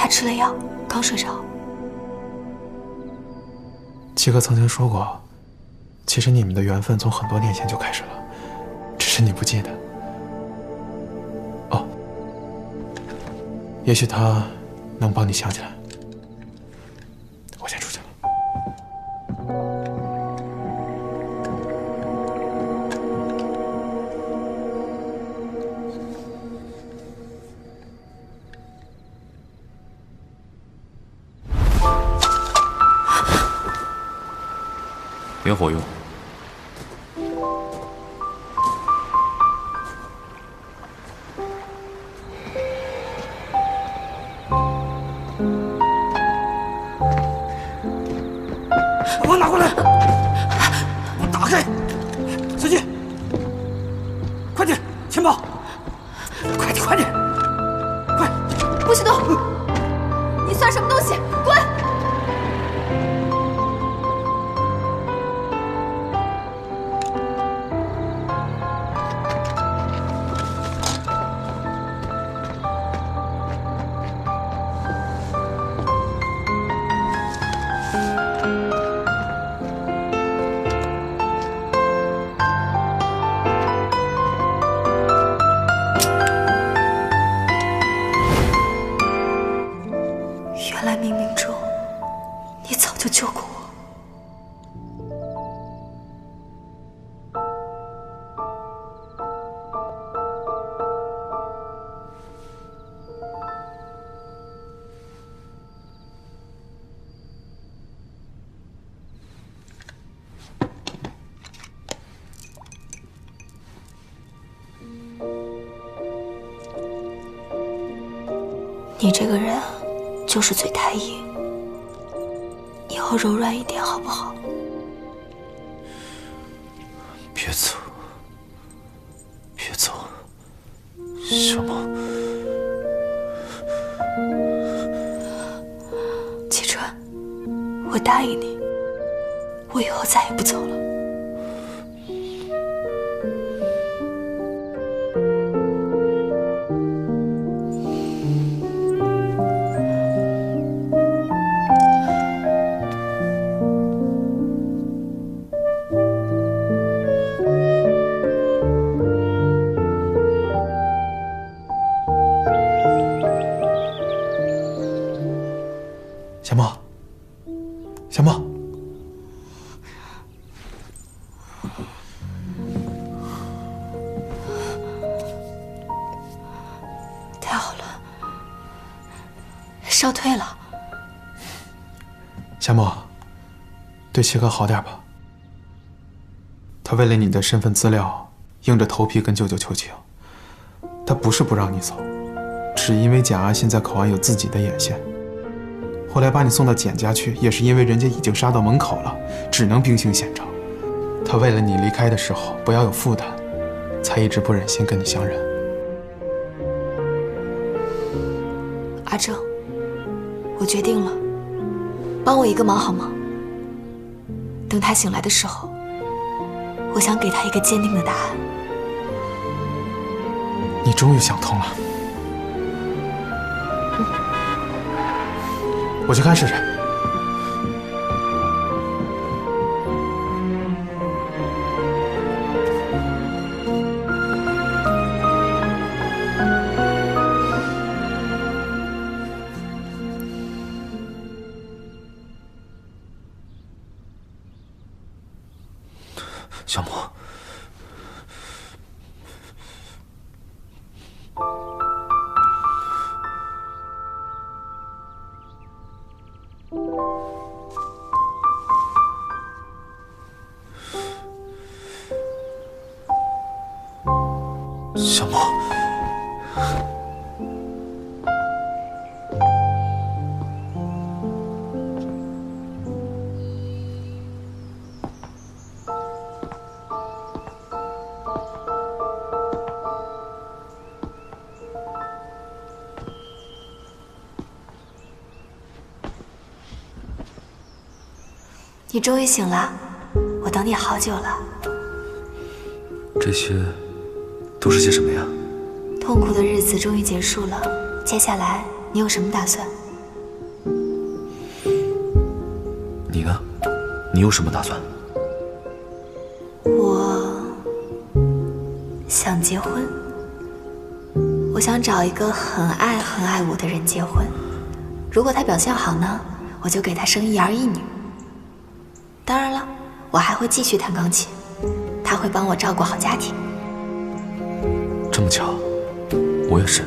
吃了药，刚睡着。七哥曾经说过，其实你们的缘分从很多年前就开始了，只是你不记得。哦，也许他能帮你想起来。我先出去了。点火用。我拿过来，我打开，司机，快点，钱包，快点，快点，快！不许动！你算什么东西？滚！原来冥冥中，你早就救过我。你这个人就是嘴太硬，以后柔软一点好不好？别走，别走，小梦。季春，我答应你，我以后再也不走了。小梦，小梦，太好了，烧退了。小梦，对七哥好点吧。他为了你的身份资料，硬着头皮跟舅舅求情。他不是不让你走，只因为蒋阿信在口岸有自己的眼线。后来把你送到简家去，也是因为人家已经杀到门口了，只能兵行险招。他为了你离开的时候不要有负担，才一直不忍心跟你相认。阿正，我决定了，帮我一个忙好吗？等他醒来的时候，我想给他一个坚定的答案。你终于想通了。我去看试试。小梦，小梦，你终于醒了，我等你好久了。这些都是些什么呀？痛苦的日子终于结束了，接下来你有什么打算？你呢？你有什么打算？我想结婚，我想找一个很爱我的人结婚。如果他表现好呢，我就给他生一儿一女。当然了，我还会继续弹钢琴，他会帮我照顾好家庭。这么巧，我也是。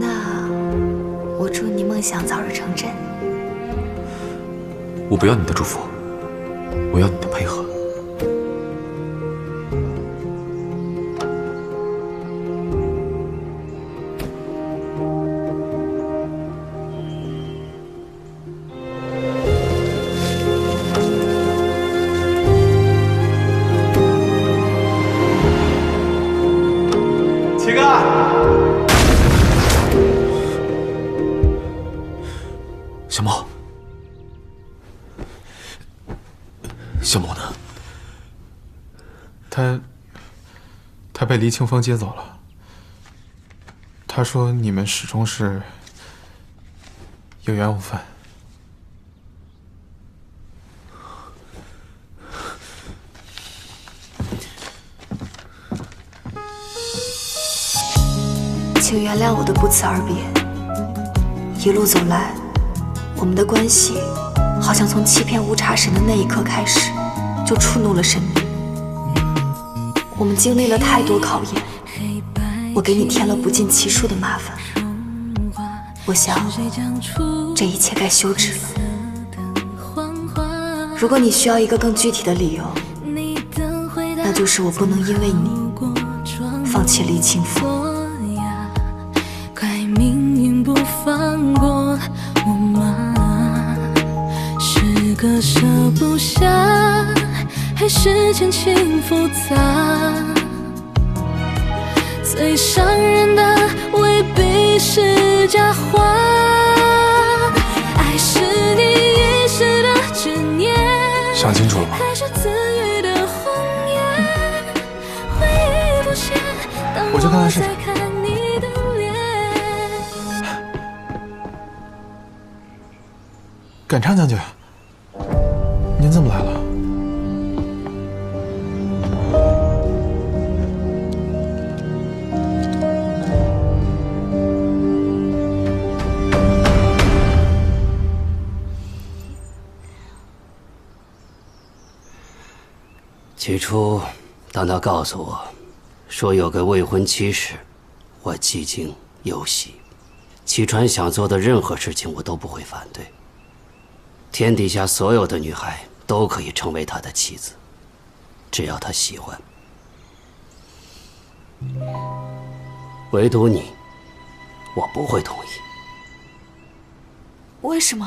那我祝你梦想早日成真。我不要你的祝福，我要你的配合。七哥，小猫，小猫呢？他被黎清风接走了。他说你们始终是有缘无分。请原谅我的不辞而别。一路走来，我们的关系好像从欺骗无茶神的那一刻开始，就触怒了神明。我们经历了太多考验，我给你添了不计其数的麻烦。我想，这一切该休止了。如果你需要一个更具体的理由，那就是我不能因为你放弃黎清风。不放过我吗？是割舍不下，还是前情复杂？最伤人的未必是假话，爱是你一时的执念，想清楚了吗？还是自愈的谎言？回忆浮现，当我去看看试试。再看你的敢唱将军，您怎么来了？起初，当他告诉我，说有个未婚妻时，我既惊又喜。齐川想做的任何事情，我都不会反对。天底下所有的女孩都可以成为他的妻子，只要他喜欢。唯独你，我不会同意。为什么？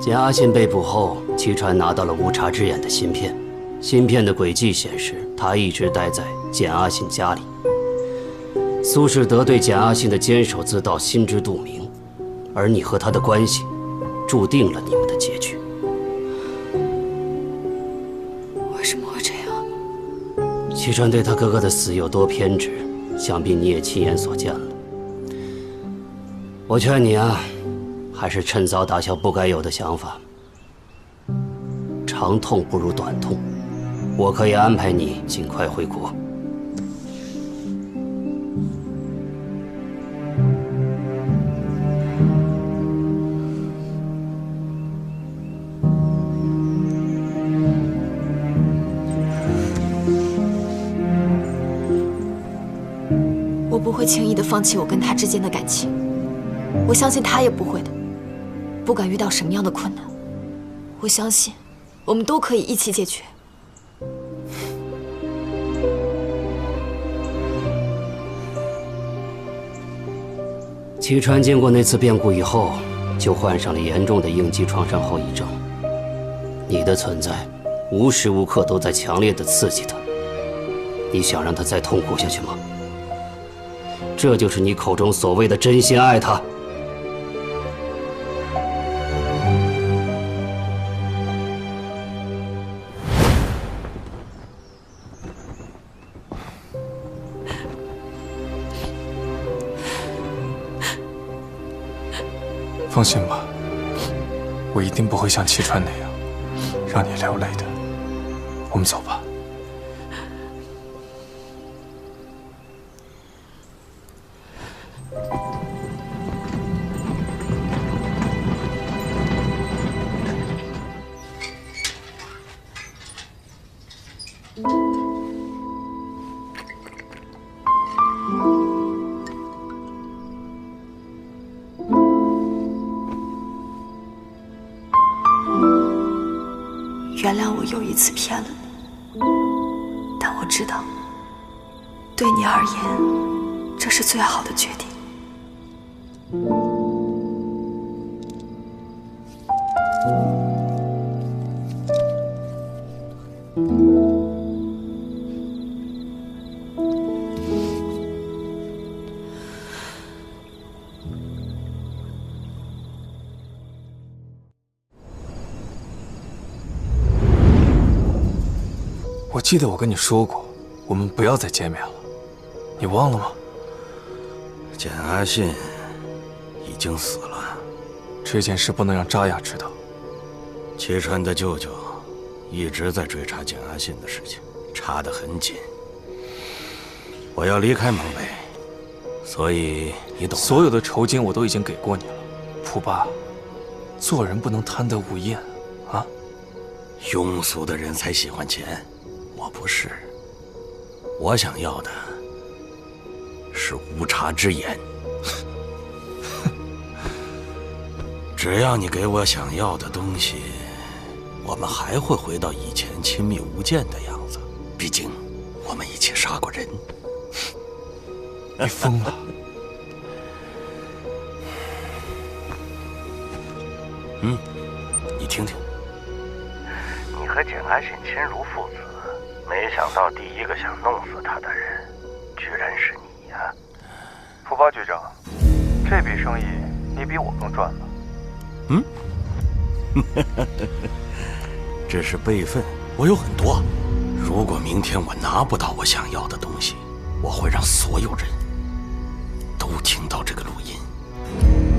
简阿信被捕后，齐川拿到了无茶之眼的芯片，芯片的轨迹显示，他一直待在简阿信家里。苏世德对简阿信的监守自盗心知肚明，而你和他的关系，注定了你们的结局。为什么会这样？齐川对他哥哥的死有多偏执，想必你也亲眼所见了。我劝你啊，还是趁早打消不该有的想法。长痛不如短痛，我可以安排你尽快回国。我不会轻易的放弃我跟他之间的感情，我相信他也不会的。不管遇到什么样的困难，我相信我们都可以一起解决。齐川经过那次变故以后，就患上了严重的应激创伤后遗症。你的存在，无时无刻都在强烈的刺激他。你想让他再痛苦下去吗？这就是你口中所谓的真心爱他。放心吧，我一定不会像齐川那样让你流泪的。我们走吧。原谅我又一次骗了你，但我知道，对你而言，这是最好的决定。我记得我跟你说过，我们不要再见面了，你忘了吗？简阿信已经死了，这件事不能让扎雅知道。齐川的舅舅一直在追查简阿信的事情，查得很紧。我要离开蒙北，所以你懂。所有的酬金我都已经给过你了，蒲爸，做人不能贪得无厌啊！庸俗的人才喜欢钱，我不是。我想要的是无茶之言。只要你给我想要的东西，我们还会回到以前亲密无间的样子。毕竟，我们一起杀过人。你疯了！你听听，你和简阿信亲如父子，没想到第一个想弄死他的人，居然是你呀！蒲巴局长，这笔生意你比我更赚了。这是辈分，我有很多。如果明天我拿不到我想要的东西，我会让所有人都听到这个录音。